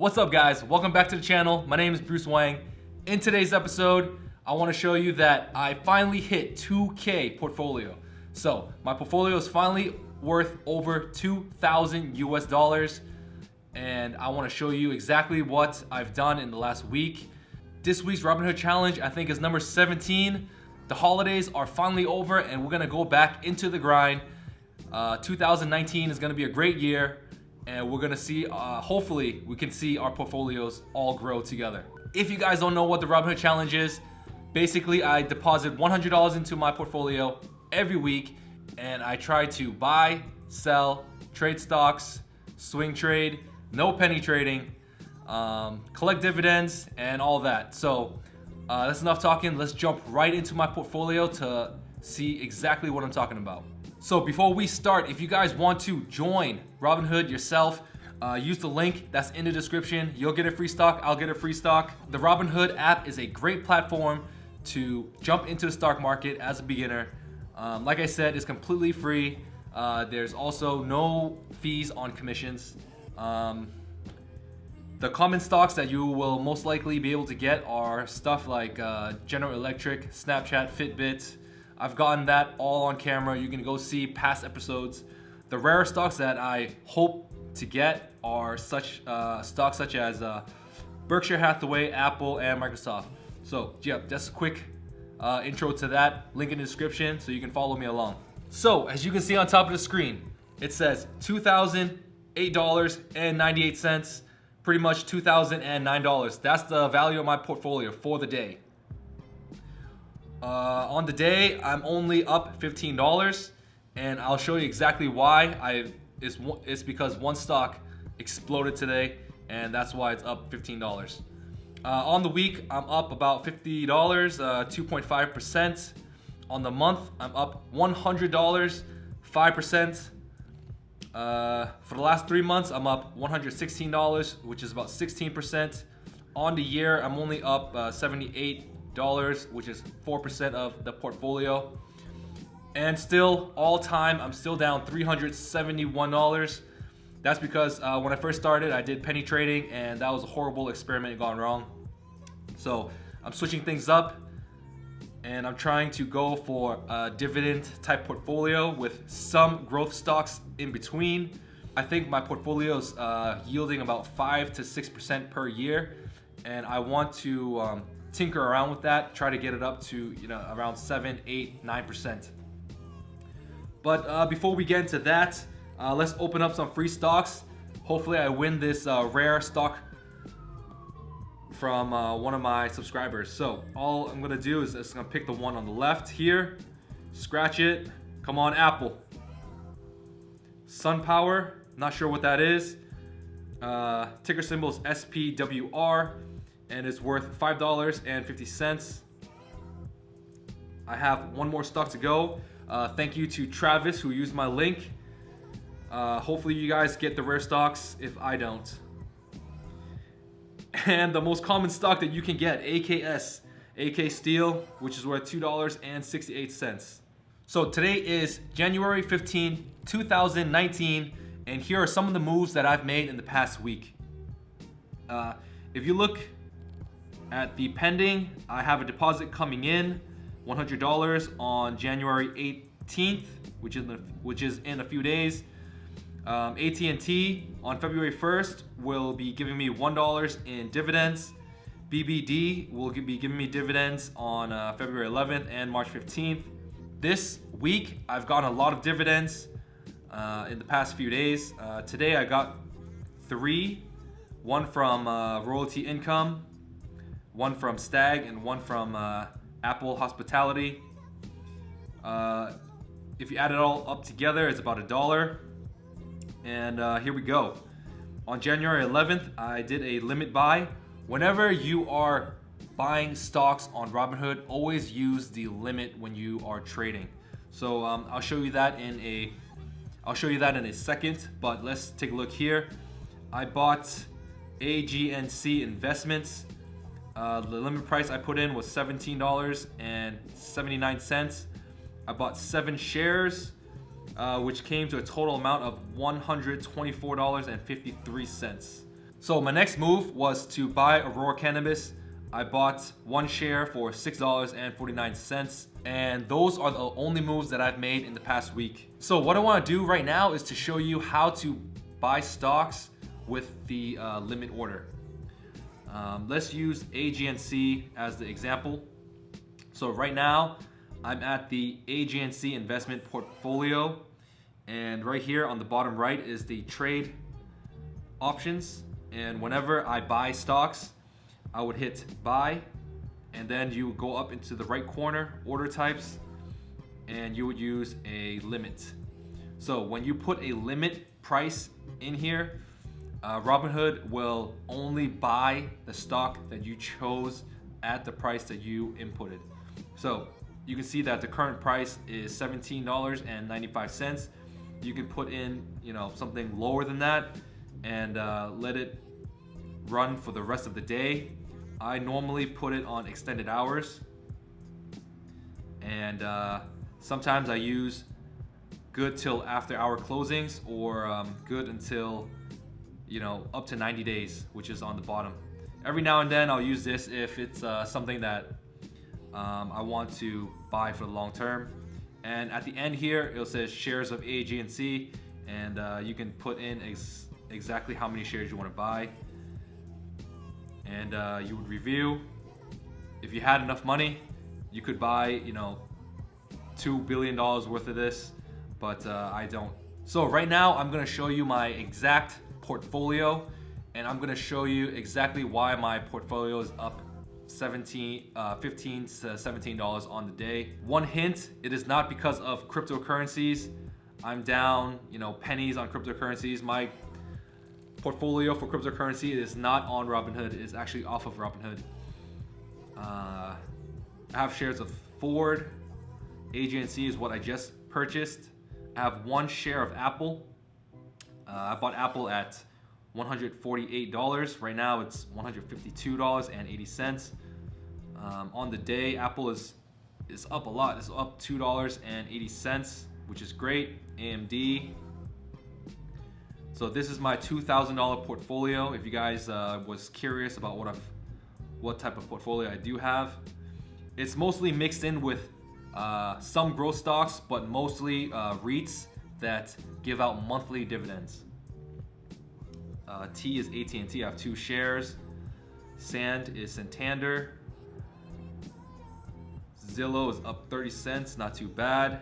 What's up guys, welcome back to the channel. My name is Bruce Wang. In today's episode, I want to show you that I finally hit 2K portfolio. So my portfolio is finally worth over 2,000 US dollars. And I want to show you exactly what I've done in the last week. This week's Robinhood challenge, I think, is number 17. The holidays are finally over and we're gonna go back into the grind. 2019 is gonna be a great year. And we're gonna see, hopefully we can see our portfolios all grow together. If you guys don't know what the Robinhood challenge is, basically I deposit $100 into my portfolio every week and I try to buy, sell, trade stocks, swing trade, no penny trading, collect dividends and all that. So that's enough talking. Let's jump right into my portfolio to see exactly what I'm talking about. So before we start, if you guys want to join Robinhood yourself, use the link that's in the description. You'll get a free stock, I'll get a free stock. The Robinhood app is a great platform to jump into the stock market as a beginner. Like I said, it's completely free. There's also no fees on commissions. The common stocks that you will most likely be able to get are stuff like General Electric, Snapchat, Fitbit. I've gotten that all on camera. You can go see past episodes. The rare stocks that I hope to get are such stocks such as Berkshire Hathaway, Apple, and Microsoft. So yeah, just a quick intro to that. Link in the description so you can follow me along. So as you can see on top of the screen, it says $2,008.98. Pretty much $2,009. That's the value of my portfolio for the day. On the day, I'm only up $15, and I'll show you exactly why. It's because one stock exploded today, and that's why it's up $15. On the week, I'm up about $50, 2.5%. On the month, I'm up $100, 5%. For the last 3 months, I'm up $116, which is about 16%. On the year, I'm only up $78, which is 4% of the portfolio. And still, all time, I'm still down $371. That's because when I first started, I did penny trading, and that was a horrible experiment gone wrong. So I'm switching things up, and I'm trying to go for a dividend type portfolio with some growth stocks in between. I think my portfolio is yielding about 5 to 6% per year, and I want to tinker around with that, try to get it up to around 7, 8, 9%. But before we get into that, let's open up some free stocks. Hopefully I win this rare stock from one of my subscribers. So all I'm gonna do is just gonna pick the one on the left here, scratch it. Come on, Apple. SunPower, not sure what that is. Ticker symbol is SPWR, and it's worth $5.50. I have one more stock to go. Thank you to Travis who used my link. Hopefully you guys get the rare stocks if I don't. And the most common stock that you can get, AKS, AK Steel, which is worth $2.68. So today is January 15, 2019, and here are some of the moves that I've made in the past week. If you look at the pending, I have a deposit coming in, $100 on January 18th, which is in a few days. AT&T on February 1st will be giving me $1 in dividends. BBD will be giving me dividends on February 11th and March 15th. This week, I've gotten a lot of dividends in the past few days. Today, I got 3, one from Royalty Income, one from Stag, and one from Apple Hospitality. If you add it all up together, it's about $1. And here we go. On January 11th, I did a limit buy. Whenever you are buying stocks on Robinhood, always use the limit when you are trading. So I'll show you that in a second. But let's take a look here. I bought AGNC Investments. The limit price I put in was $17.79. I bought 7 shares. Which came to a total amount of $124.53. So my next move was to buy Aurora Cannabis. I bought one share for $6.49, and those are the only moves that I've made in the past week. So what I want to do right now is to show you how to buy stocks with the limit order. Let's use AGNC as the example. So right now, I'm at the AGNC investment portfolio, and right here on the bottom right is the trade options. And whenever I buy stocks, I would hit buy, and then you would go up into the right corner, order types, and you would use a limit. So when you put a limit price in here, Robinhood will only buy the stock that you chose at the price that you inputted. So you can see that the current price is $17.95. You can put in, something lower than that and let it run for the rest of the day. I normally put it on extended hours, and sometimes I use good till after hour closings, or good until up to 90 days, which is on the bottom. Every now and then I'll use this if it's something that I want to buy for the long term. And at the end here, it says shares of AGNC, and you can put in exactly how many shares you want to buy. And you would review. If you had enough money, you could buy, $2 billion worth of this, but I don't. So right now, I'm gonna show you my exact portfolio, and I'm gonna show you exactly why my portfolio is up $15 to $17 on the day. One hint, it is not because of cryptocurrencies. I'm down, pennies on cryptocurrencies. My portfolio for cryptocurrency is not on Robinhood. It's actually off of Robinhood. I have shares of Ford. AGNC is what I just purchased. I have one share of Apple. I bought Apple at $148. Right now it's $152.80. On the day, Apple is up a lot. It's up $2.80, which is great. AMD. So this is my $2,000 portfolio. If you guys was curious about what type of portfolio I do have, it's mostly mixed in with some growth stocks, but mostly REITs that give out monthly dividends. T is AT&T. I have 2 shares. Sand is Santander. Zillow is up 30 cents. Not too bad.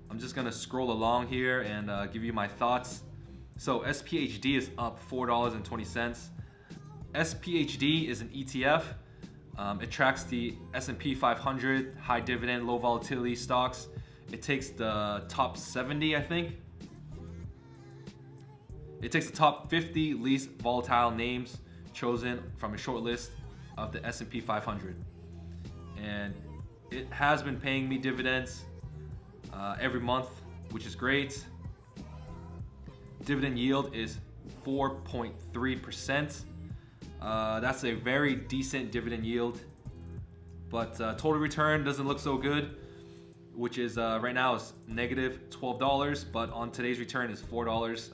I'm just gonna scroll along here and give you my thoughts. So SPHD is up $4.20. SPHD is an ETF. It tracks the S&P 500 high dividend, low volatility stocks. It takes the top 70, I think. It takes the top 50 least volatile names chosen from a short list of the S&P 500. And it has been paying me dividends every month, which is great. Dividend yield is 4.3%. That's a very decent dividend yield, but total return doesn't look so good, which is right now is negative $12, but on today's return is $4,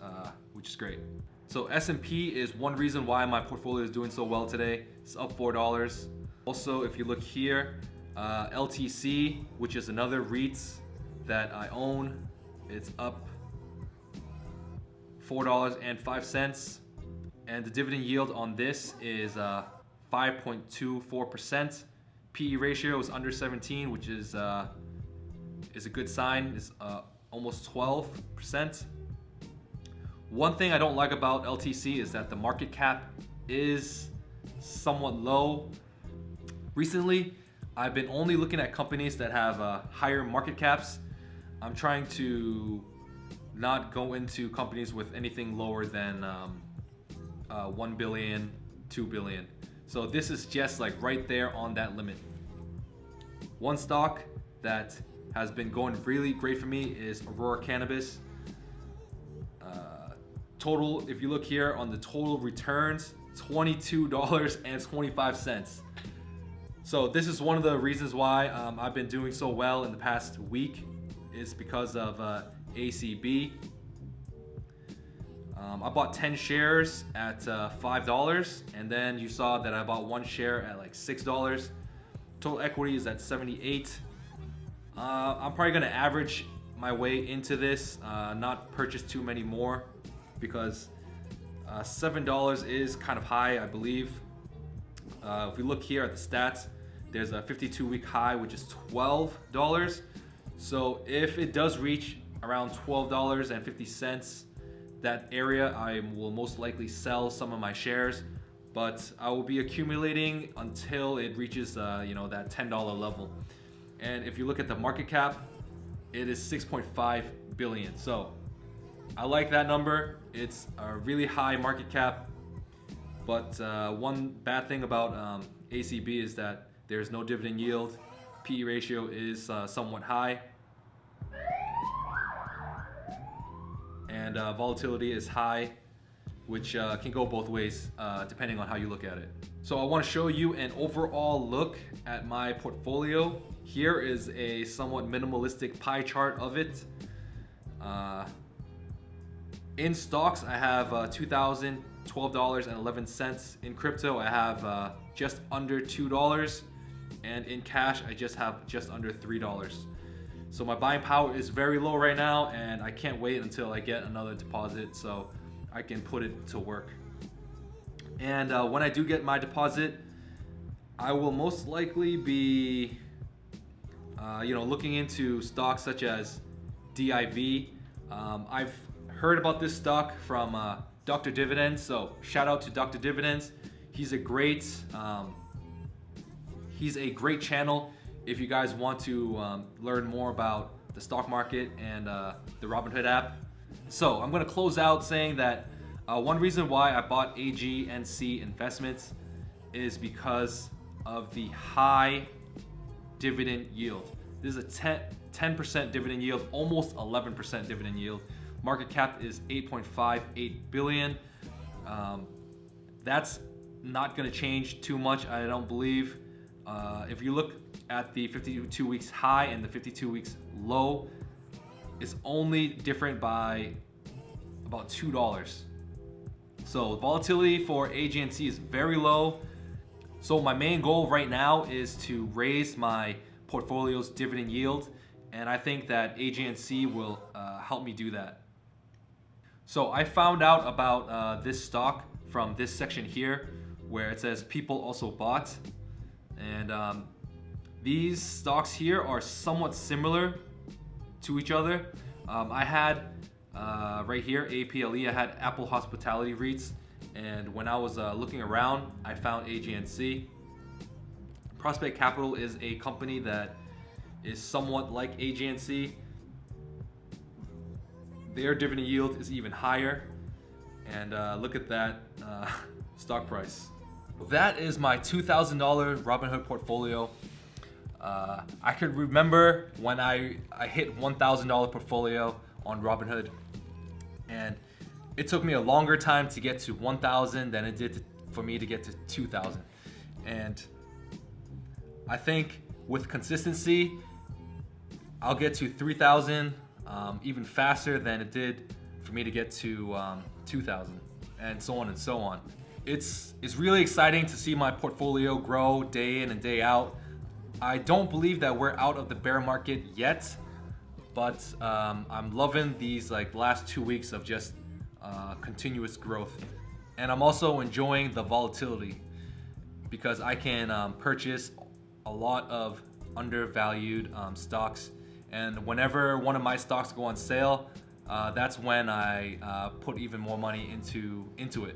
which is great. So S&P is one reason why my portfolio is doing so well today. It's up $4. Also, if you look here, LTC, which is another REIT that I own, it's up $4.05, and the dividend yield on this is 5.24%. PE ratio is under 17, which is a good sign. It's almost 12%. One thing I don't like about LTC is that the market cap is somewhat low. Recently, I've been only looking at companies that have higher market caps. I'm trying to not go into companies with anything lower than 1 billion, 2 billion. So this is just like right there on that limit. One stock that has been going really great for me is Aurora Cannabis. Total, if you look here on the total returns, $22.25. So this is one of the reasons why I've been doing so well in the past week, is because of ACB. I bought 10 shares at $5, and then you saw that I bought one share at like $6. Total equity is at 78. I'm probably gonna average my way into this, not purchase too many more, because $7 is kind of high, I believe. If we look here at the stats, there's a 52-week high, which is $12. So if it does reach around $12.50, that area, I will most likely sell some of my shares, but I will be accumulating until it reaches that $10 level. And if you look at the market cap, it is 6.5 billion. So I like that number. It's a really high market cap, but one bad thing about ACB is that there's no dividend yield. PE ratio is somewhat high, and volatility is high, which can go both ways depending on how you look at it. So I want to show you an overall look at my portfolio. Here is a somewhat minimalistic pie chart of it. In stocks, I have $2,012.11. In crypto, I have just under $2. And in cash, I just have just under $3. So my buying power is very low right now, and I can't wait until I get another deposit so I can put it to work. And when I do get my deposit, I will most likely be looking into stocks such as DIV. I've heard about this stock from Dr. Dividends, so shout out to Dr. Dividends. He's a great channel if you guys want to learn more about the stock market and the Robinhood app. So I'm going to close out saying that one reason why I bought AGNC Investments is because of the high dividend yield. This is a 10% dividend yield, almost 11% dividend yield. Market cap is 8.58 billion. That's not going to change too much, I don't believe. If you look at the 52 weeks high and the 52 weeks low, it's only different by about $2. So volatility for AGNC is very low. So my main goal right now is to raise my portfolio's dividend yield, and I think that AGNC will help me do that. So I found out about this stock from this section here where it says people also bought, and these stocks here are somewhat similar to each other. I had right here, APLE, I had Apple Hospitality REITs, and when I was looking around, I found AGNC. Prospect Capital is a company that is somewhat like AGNC. Their dividend yield is even higher, and look at that stock price. That is my $2,000 Robinhood portfolio. I could remember when I hit $1,000 portfolio on Robinhood, and it took me a longer time to get to 1,000 than it did for me to get to 2,000. And I think with consistency, I'll get to 3,000 even faster than it did for me to get to 2,000, and so on and so on. It's really exciting to see my portfolio grow day in and day out. I don't believe that we're out of the bear market yet, but I'm loving these last 2 weeks of just continuous growth. And I'm also enjoying the volatility because I can purchase a lot of undervalued stocks. And whenever one of my stocks go on sale, that's when I put even more money into it.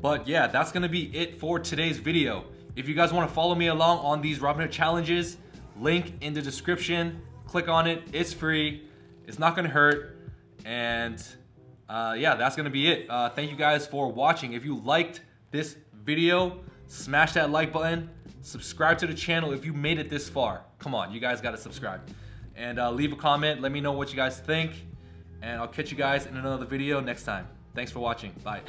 But yeah, that's gonna be it for today's video. If you guys wanna follow me along on these Robinhood challenges, link in the description, click on it, it's free, it's not gonna hurt, and yeah, that's gonna be it. Thank you guys for watching. If you liked this video, smash that like button, subscribe to the channel if you made it this far. Come on, you guys gotta subscribe. And leave a comment, let me know what you guys think, and I'll catch you guys in another video next time. Thanks for watching, bye.